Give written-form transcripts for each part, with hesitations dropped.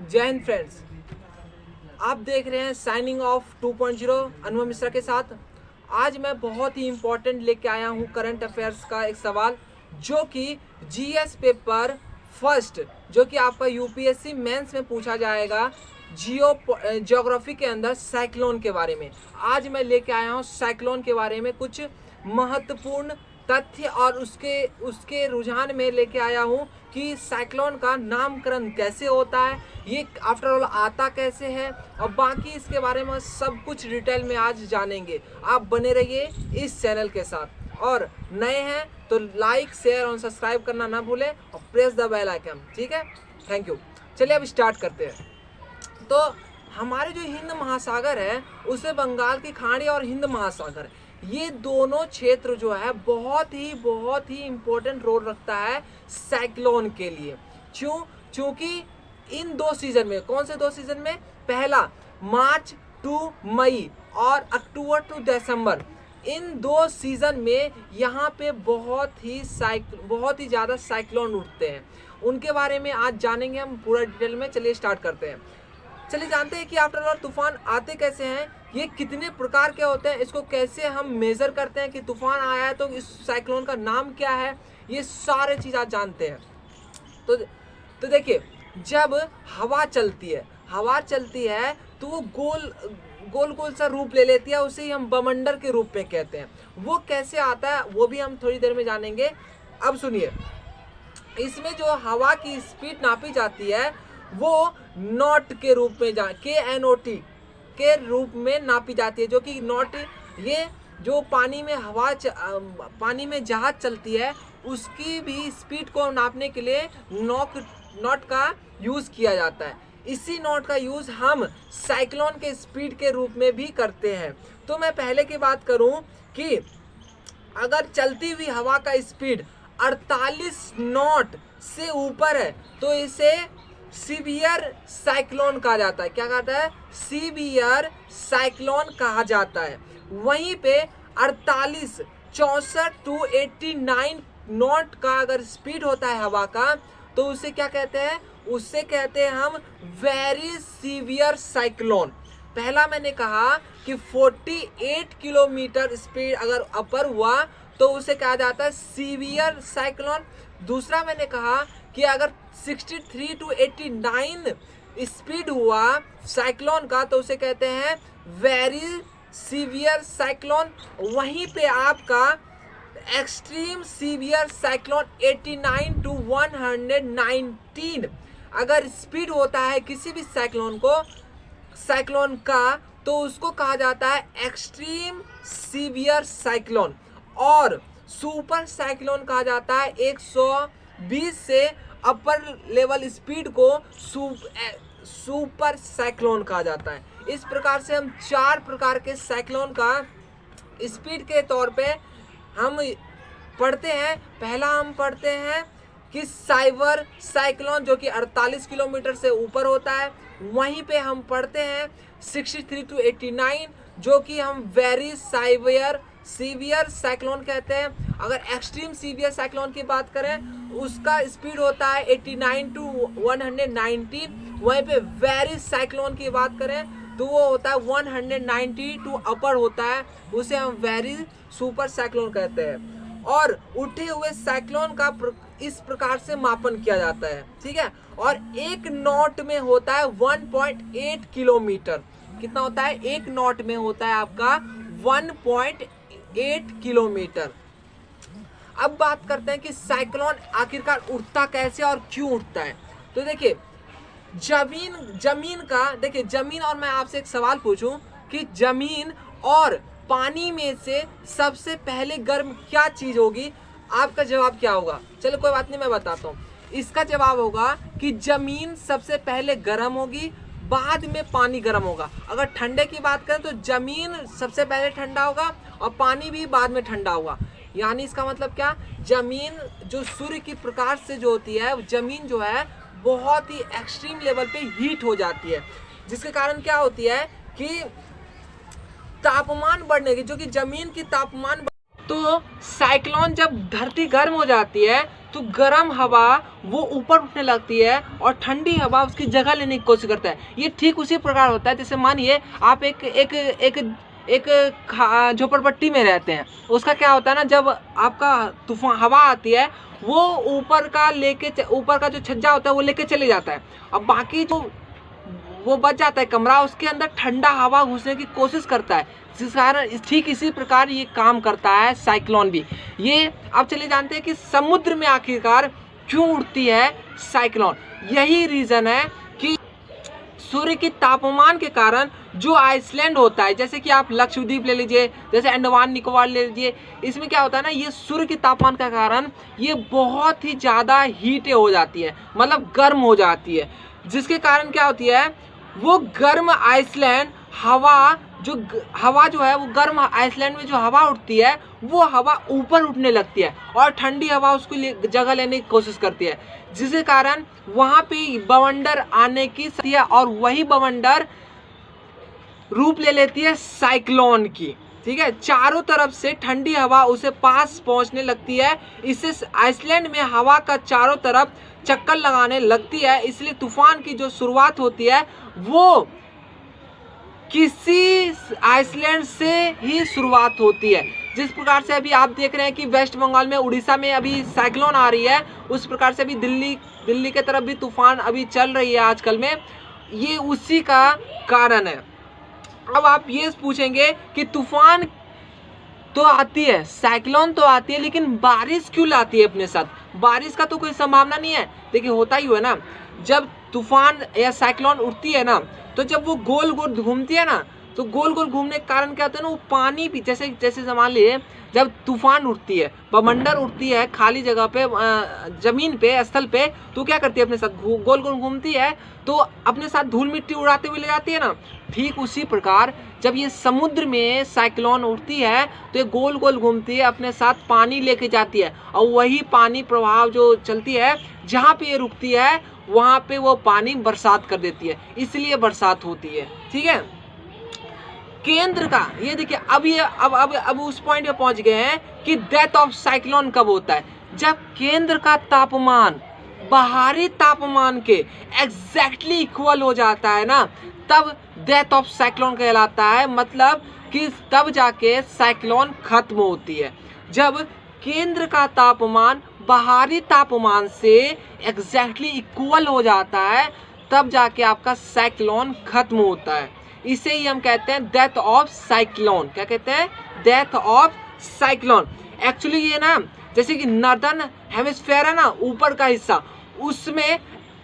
जय हिंद फ्रेंड्स, आप देख रहे हैं साइनिंग ऑफ 2.0 अनुभव मिश्रा के साथ। आज मैं बहुत ही इम्पोर्टेंट लेके आया हूँ करंट अफेयर्स का एक सवाल जो कि जीएस पेपर फर्स्ट जो कि आपका यूपीएससी मेंस में पूछा जाएगा ज्योग्राफी के अंदर साइक्लोन के बारे में। आज मैं लेके आया हूँ साइक्लोन के बारे में कुछ महत्वपूर्ण तथ्य और उसके रुझान में लेके आया हूँ कि साइक्लोन का नामकरण कैसे होता है, ये आफ्टर ऑल आता कैसे है और बाकी इसके बारे में सब कुछ डिटेल में आज जानेंगे। आप बने रहिए इस चैनल के साथ और नए हैं तो लाइक शेयर और सब्सक्राइब करना ना भूलें और प्रेस द बेल आइकन। ठीक है, थैंक यू। चलिए अब स्टार्ट करते हैं। तो हमारे जो हिंद महासागर है उसे बंगाल की खाड़ी और हिंद महासागर, ये दोनों क्षेत्र जो है बहुत ही इम्पोर्टेंट रोल रखता है साइक्लोन के लिए। क्योंकि इन दो सीजन में, कौन से दो सीजन में, पहला मार्च टू मई और अक्टूबर टू दिसंबर, इन दो सीजन में यहाँ पे बहुत ही ज़्यादा साइक्लोन उठते हैं। उनके बारे में आज जानेंगे हम पूरा डिटेल में। चलिए स्टार्ट करते हैं। चलिए जानते हैं कि आफ्टर ऑल तूफान आते कैसे हैं, ये कितने प्रकार के होते हैं, इसको कैसे हम मेज़र करते हैं कि तूफान आया है तो इस साइक्लोन का नाम क्या है, ये सारे चीज़ आज जानते हैं। तो देखिए, जब हवा चलती है तो वो गोल सा रूप ले लेती है, उसे ही हम बवंडर के रूप में कहते हैं। वो कैसे आता है वो भी हम थोड़ी देर में जानेंगे। अब सुनिए, इसमें जो हवा की स्पीड नापी जाती है वो नॉट के रूप में KNOT के रूप में नापी जाती है, जो कि नॉट, ये जो पानी में जहाज चलती है उसकी भी स्पीड को नापने के लिए नॉट का यूज़ किया जाता है। इसी नॉट का यूज़ हम साइक्लोन के स्पीड के रूप में भी करते हैं। तो मैं पहले की बात करूं कि अगर चलती हुई हवा का स्पीड 48 नॉट से ऊपर है तो इसे सीवियर साइक्लोन कहा जाता है। क्या कहता है? सीवियर साइक्लोन कहा जाता है। वहीं पे 48, 64 टू 89 नॉट का अगर स्पीड होता है हवा का तो उसे क्या कहते हैं? उससे कहते हैं हम वेरी सीवियर साइक्लोन। पहला मैंने कहा कि 48 किलोमीटर स्पीड अगर अपर हुआ तो उसे कहा जाता है सीवियर साइक्लोन। दूसरा मैंने कहा कि अगर 63 टू 89 स्पीड हुआ साइक्लोन का तो उसे कहते हैं वेरी सीवियर साइक्लोन। वहीं पे आपका एक्सट्रीम सीवियर साइक्लोन 89 टू 119 अगर स्पीड होता है किसी भी साइक्लोन का तो उसको कहा जाता है एक्सट्रीम सीवियर साइक्लोन। और सुपर साइक्लोन कहा जाता है 120 से अपर लेवल स्पीड को सुपर साइक्लोन कहा जाता है। इस प्रकार से हम 4 प्रकार के साइक्लोन का स्पीड के तौर पे हम पढ़ते हैं। पहला हम पढ़ते हैं कि साइबर साइक्लोन जो कि 48 किलोमीटर से ऊपर होता है। वहीं पे हम पढ़ते हैं 63 टू 89 जो कि हम वेरी सीवियर साइक्लोन कहते हैं। अगर एक्सट्रीम सीवियर साइक्लोन की बात करें उसका स्पीड होता है 89 टू 190। वहीं पे वेरी साइक्लोन की बात करें तो वो होता है 190 टू अपर होता है, उसे हम वेरी सुपर साइक्लोन कहते हैं। और उठे हुए साइक्लोन का इस प्रकार से मापन किया जाता है, ठीक है। और एक नॉट में होता है 1.8 किलोमीटर। कितना होता है? एक नॉट में होता है आपका 1.8 किलोमीटर। अब बात करते हैं कि साइक्लोन आखिरकार उठता कैसे और क्यों उठता है। तो देखिए, जमीन और मैं आपसे एक सवाल पूछूं कि जमीन और पानी में से सबसे पहले गर्म क्या चीज होगी, आपका जवाब क्या होगा? चलो कोई बात नहीं, मैं बताता हूँ। इसका जवाब होगा कि जमीन सबसे पहले गर्म होगी, बाद में पानी गर्म होगा। अगर ठंडे की बात करें तो जमीन सबसे पहले ठंडा होगा और पानी भी बाद में ठंडा होगा। यानी इसका मतलब क्या? जमीन जो सूर्य की प्रकाश से जो होती है, जमीन जो है बहुत ही एक्सट्रीम लेवल पे हीट हो जाती है, जिसके कारण क्या होती है कि तापमान बढ़ने की, जो कि जमीन की तापमान तो साइक्लोन जब धरती गर्म हो जाती है तो गर्म हवा वो ऊपर उठने लगती है और ठंडी हवा उसकी जगह लेने की कोशिश करता है। ये ठीक उसी प्रकार होता है जैसे मानिए आप एक झोपड़पट्टी में रहते हैं। उसका क्या होता है ना, जब आपका तूफान हवा आती है वो ऊपर का जो छज्जा होता है वो लेके चले जाता है। अब बाकी जो वो बच जाता है कमरा, उसके अंदर ठंडा हवा घुसने की कोशिश करता है, जिस कारण ठीक इसी प्रकार ये काम करता है साइक्लोन भी। ये आप चलिए जानते हैं कि समुद्र में आखिरकार क्यों उठती है साइक्लोन। यही रीज़न है कि सूर्य की तापमान के कारण जो आइसलैंड होता है, जैसे कि आप लक्षद्वीप ले लीजिए, जैसे अंडमान निकोबार ले लीजिए, इसमें क्या होता है ना, ये सूर्य की तापमान के कारण ये बहुत ही ज़्यादा हीट हो जाती है, मतलब गर्म हो जाती है, जिसके कारण क्या होती है वो गर्म आइसलैंड हवा जो है वो गर्म आइसलैंड में जो हवा उठती है वो हवा ऊपर उठने लगती है और ठंडी हवा उसको जगह लेने की कोशिश करती है, जिसके कारण वहाँ पे बवंडर आने की स्थिति है और वही बवंडर रूप ले लेती है साइक्लोन की। ठीक है, चारों तरफ से ठंडी हवा उसे पास पहुँचने लगती है। इससे आइसलैंड में हवा का चारों तरफ चक्कर लगाने लगती है, इसलिए तूफान की जो शुरुआत होती है वो किसी आइसलैंड से ही शुरुआत होती है। जिस प्रकार से अभी आप देख रहे हैं कि वेस्ट बंगाल में, उड़ीसा में अभी साइक्लोन आ रही है, उस प्रकार से अभी दिल्ली के तरफ भी तूफान अभी चल रही है आजकल में, ये उसी का कारण है। अब आप ये पूछेंगे कि तूफान तो आती है, साइक्लोन तो आती है, लेकिन बारिश क्यों लाती है अपने साथ? बारिश का तो कोई संभावना नहीं है। देखिए होता ही है ना, जब तूफान या साइक्लोन उठती है ना, तो जब वो गोल गोल घूमती है ना, तो गोल गोल घूमने के कारण क्या होता है ना, वो पानी भी जैसे मान लीजिए जब तूफान उठती है, बवंडर उठती है खाली जगह पे, जमीन पे, स्थल पे, तो क्या करती है अपने साथ गोल गोल घूमती है, तो अपने साथ धूल मिट्टी उड़ाते हुए ले जाती है ना। ठीक उसी प्रकार जब ये समुद्र में साइक्लोन उठती है तो ये गोल गोल घूमती है, अपने साथ पानी लेके जाती है, और वही पानी प्रवाह जो चलती है जहाँ पे ये रुकती है वहाँ पे वो पानी बरसात कर देती है, इसलिए बरसात होती है। ठीक है, केंद्र का ये देखिए, अब उस पॉइंट पे पहुंच गए हैं कि डेथ ऑफ साइक्लोन कब होता है, जब केंद्र का तापमान बाहरी तापमान के एग्जैक्टली इक्वल हो जाता है ना, तब डेथ ऑफ साइक्लोन कहलाता है। मतलब कि तब जाके साइक्लोन खत्म होती है, जब केंद्र का तापमान बाहरी तापमान से एग्जैक्टली इक्वल हो जाता है, तब जाके आपका साइक्लोन खत्म होता है। इसे ही हम कहते हैं डेथ ऑफ साइक्लोन। क्या कहते हैं? Death of cyclone. एक्चुअली ये ना, जैसे कि नॉर्दर्न हेमिस्फीयर है ना, ऊपर का हिस्सा, उसमें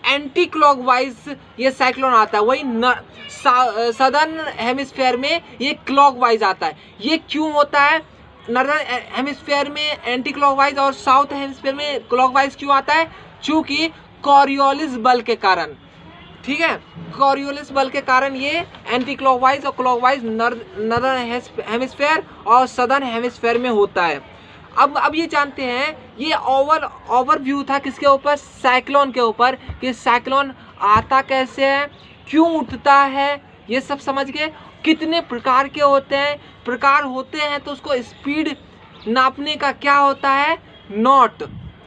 एंटी क्लॉकवाइज ये साइक्लोन आता है, वही सदर्न हेमिस्फीयर में ये क्लॉकवाइज आता है। ये क्यों होता है? नॉर्दर्न हेमिस्फीयर में एंटी क्लॉकवाइज और साउथ हेमिस्फीयर में क्लॉकवाइज क्यों आता है? चूँकि कॉरियोलिस बल के कारण। ठीक है, कॉरियोलिस बल के कारण ये एंटी क्लॉकवाइज और क्लॉकवाइज नॉर्दर्न हेमिस्फीयर और सदर्न हेमिस्फीयर में होता है। अब ये जानते हैं, ये ओवरव्यू था किसके ऊपर? साइक्लोन के ऊपर, कि साइक्लोन आता कैसे है, क्यों उठता है, ये सब समझ गए। कितने प्रकार के होते हैं तो उसको स्पीड नापने का क्या होता है? नॉट,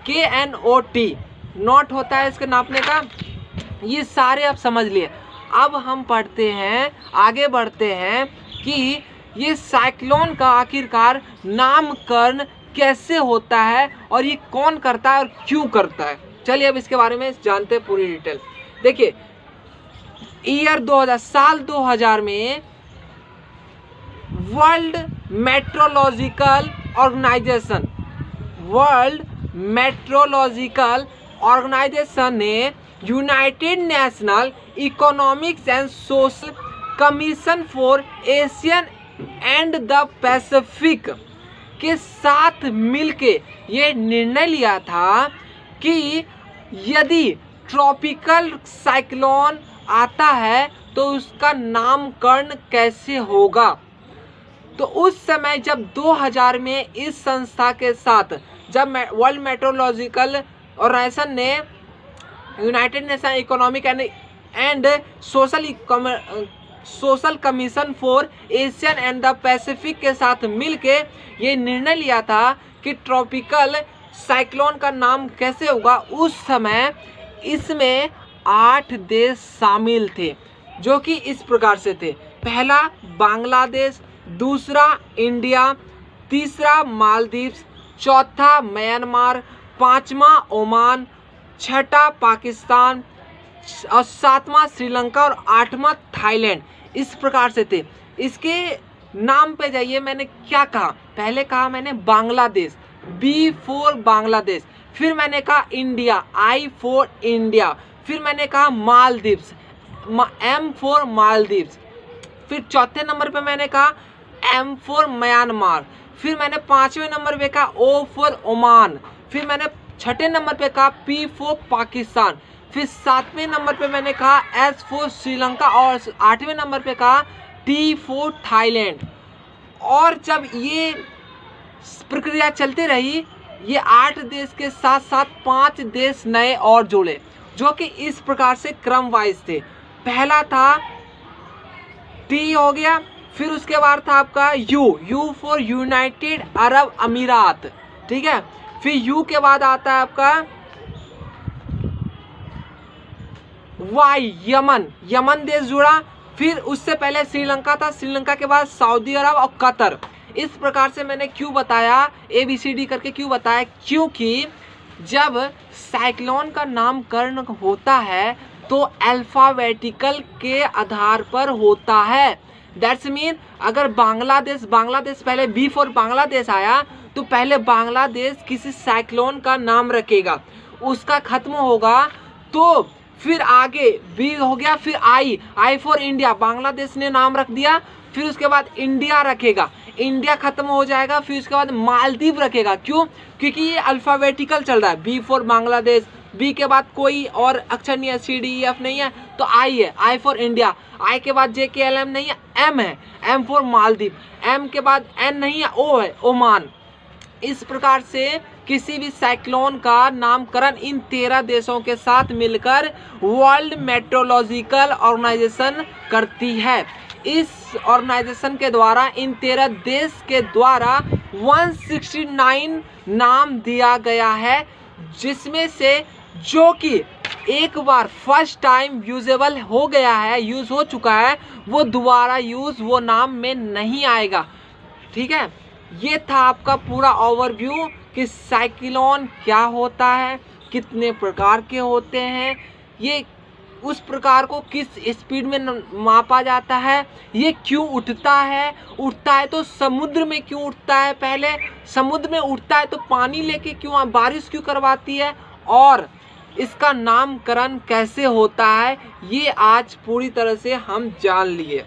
KNOT, नॉट होता है इसके नापने का। ये सारे आप समझ लिए। अब हम पढ़ते हैं, आगे बढ़ते हैं कि ये साइक्लोन का आखिरकार नामकरण कैसे होता है और ये कौन करता है और क्यों करता है। चलिए अब इसके बारे में जानते हैं पूरी डिटेल। देखिए, साल 2000 में वर्ल्ड मेट्रोलॉजिकल ऑर्गेनाइजेशन ने United national economics and social commission for Asian and the Pacific के साथ मिलके ये निर्णय लिया था कि यदि ट्रॉपिकल साइक्लोन आता है तो उसका नामकरण कैसे होगा। तो उस समय जब 2000 में इस संस्था के साथ, जब वर्ल्ड मेट्रोलॉजिकल ऑर्गेनाइजेशन ने United nation economic and social social commission for Asian and the Pacific के साथ मिलके ये निर्णय लिया था कि ट्रॉपिकल साइक्लोन का नाम कैसे होगा। उस समय इसमें 8 देश शामिल थे जो कि इस प्रकार से थे। पहला बांग्लादेश, दूसरा इंडिया, तीसरा मालदीव्स, चौथा म्यांमार, पांचवा ओमान, छठा पाकिस्तान और सातवां श्रीलंका और आठवां थाईलैंड। इस प्रकार से थे। इसके नाम पे जाइए, मैंने क्या कहा, पहले कहा मैंने बांग्लादेश, बी फॉर बांग्लादेश, फिर मैंने कहा इंडिया, आई फॉर इंडिया, फिर मैंने कहा मालदीव्स, एम फॉर मालदीव्स, फिर चौथे नंबर पे मैंने कहा एम फॉर म्यांमार, फिर मैंने पांचवें नंबर पे कहा ओ फॉर ओमान, फिर मैंने छठे नंबर पे कहा पी फॉर पाकिस्तान, फिर सातवें नंबर पे मैंने कहा एस फॉर श्रीलंका और आठवें नंबर पे कहा टी फॉर थाईलैंड। और जब ये प्रक्रिया चलती रही, ये 8 देश के साथ साथ 5 देश नए और जुड़े जो कि इस प्रकार से क्रम वाइज थे। पहला था टी हो गया, फिर उसके बाद था आपका यू फॉर यूनाइटेड अरब अमीरात, ठीक है। फिर यू के बाद आता है आपका वाई, यमन देश जुड़ा। फिर उससे पहले श्रीलंका था, श्रीलंका के बाद सऊदी अरब और कतर। इस प्रकार से मैंने क्यों बताया, ABCD करके क्यों बताया, क्योंकि जब साइक्लोन का नामकरण होता है तो अल्फाबेटिकल के आधार पर होता है। दैट्स मीन अगर बांग्लादेश पहले बी फॉर बांग्लादेश आया तो पहले बांग्लादेश किसी साइक्लोन का नाम रखेगा, उसका खत्म होगा तो फिर आगे बी हो गया, फिर आई फॉर इंडिया, बांग्लादेश ने नाम रख दिया, फिर उसके बाद इंडिया रखेगा, इंडिया खत्म हो जाएगा, फिर उसके बाद मालदीव रखेगा। क्यों? क्योंकि ये अल्फाबेटिकल चल रहा है, बी फॉर बांग्लादेश, बी के बाद कोई और अक्षर नहीं है, CDEF नहीं है तो आई है, आई फॉर इंडिया, आई के बाद JKLM नहीं है, एम है, एम फॉर मालदीव, एम के बाद एन नहीं है, ओ है, ओमान। इस प्रकार से किसी भी साइक्लोन का नामकरण इन 13 देशों के साथ मिलकर वर्ल्ड मेट्रोलॉजिकल ऑर्गेनाइजेशन करती है। इस ऑर्गेनाइजेशन के द्वारा इन 13 देश के द्वारा 169 नाम दिया गया है, जिसमें से जो कि एक बार फर्स्ट टाइम यूजेबल हो गया है, यूज हो चुका है, वो दोबारा यूज वो नाम में नहीं आएगा। ठीक है, ये था आपका पूरा ओवरव्यू कि साइक्लोन क्या होता है, कितने प्रकार के होते हैं, ये उस प्रकार को किस स्पीड में मापा जाता है, ये क्यों उठता है तो समुद्र में क्यों उठता है, पहले समुद्र में उठता है तो पानी लेके क्यों, बारिश क्यों करवाती है, और इसका नामकरण कैसे होता है, ये आज पूरी तरह से हम जान लिए।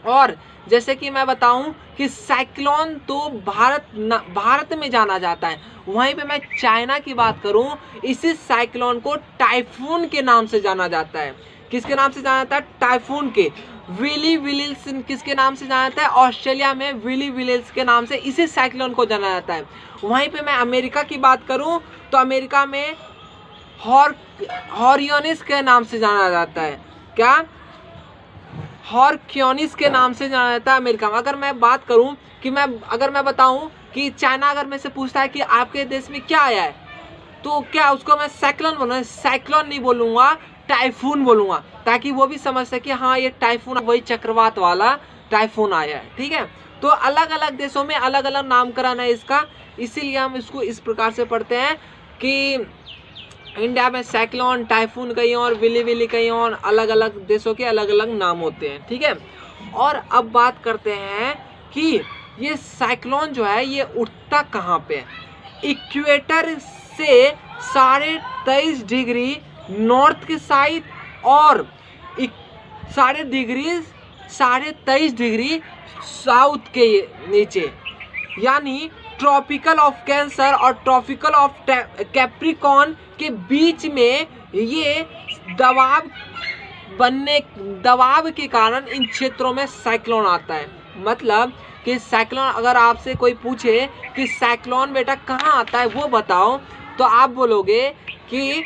और जैसे कि मैं बताऊं कि साइक्लोन तो भारत में जाना जाता है, वहीं पे मैं चाइना की बात करूं, इसी साइक्लोन को टाइफून के नाम से जाना जाता है। किसके नाम से जाना जाता है? टाइफून के। विली विलियल्स किसके नाम से जाना जाता है? ऑस्ट्रेलिया में विली विलियल्स के नाम से इसी साइक्लोन को जाना जाता है। वहीं पे मैं अमेरिका की बात करूं तो अमेरिका में हॉरियोनिस के नाम से जाना जाता है। क्या? हॉरक्योनिस के नाम से जाना जाता है अमेरिका में। अगर मैं बात करूं कि अगर मैं बताऊं कि चाइना अगर मेरे से पूछता है कि आपके देश में क्या आया है, तो क्या उसको मैं साइक्लोन बोलूँगा? साइक्लोन नहीं बोलूँगा, टाइफून बोलूँगा, ताकि वो भी समझ सके हाँ ये टाइफून, वही चक्रवात वाला टाइफून आया है। ठीक है, तो अलग अलग देशों में अलग अलग नामकरण है इसका, इसीलिए हम इसको इस प्रकार से पढ़ते हैं कि इंडिया में साइक्लोन, टाइफून कहीं और, विली विली कहीं और, अलग अलग देशों के अलग अलग नाम होते हैं। ठीक है, और अब बात करते हैं कि ये साइक्लोन जो है ये उठता कहाँ पे है। इक्वेटर से 23.5 डिग्री नॉर्थ की साइड और 23.5 डिग्री साउथ के नीचे, यानी ट्रॉपिकल ऑफ कैंसर और ट्रॉपिकल ऑफ कैप्रिकॉर्न के बीच में ये दबाव के कारण इन क्षेत्रों में साइक्लोन आता है। मतलब कि साइक्लोन, अगर आपसे कोई पूछे कि साइक्लोन बेटा कहाँ आता है वो बताओ, तो आप बोलोगे कि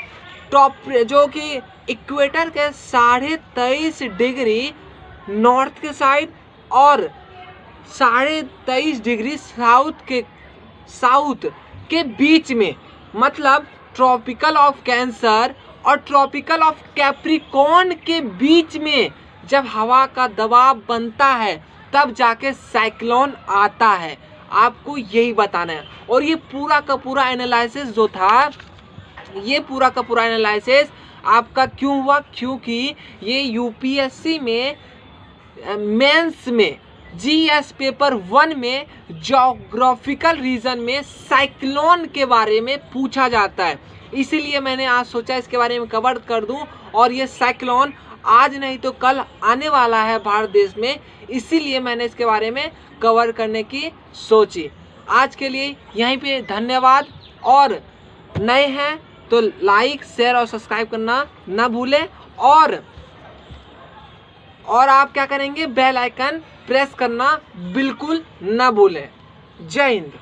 जो कि इक्वेटर के 23.5 डिग्री नॉर्थ के साइड और 23.5 डिग्री साउथ के बीच में, मतलब ट्रॉपिकल ऑफ कैंसर और ट्रॉपिकल ऑफ कैप्रिकॉर्न के बीच में जब हवा का दबाव बनता है तब जाके साइक्लोन आता है। आपको यही बताना है। और ये पूरा का पूरा एनालिसिस जो था, ये पूरा का पूरा एनालिसिस आपका क्यों हुआ, क्योंकि ये यूपीएससी में मेंस में जीएस पेपर 1 में ज्योग्राफिकल रीजन में साइक्लोन के बारे में पूछा जाता है। इसीलिए मैंने आज सोचा इसके बारे में कवर कर दूं। और ये साइक्लोन आज नहीं तो कल आने वाला है भारत देश में, इसीलिए मैंने इसके बारे में कवर करने की सोची। आज के लिए यहीं पे धन्यवाद। और नए हैं तो लाइक, शेयर और सब्सक्राइब करना ना भूलें। और आप क्या करेंगे, बेल आइकन प्रेस करना बिल्कुल ना भूलें। जय हिंद।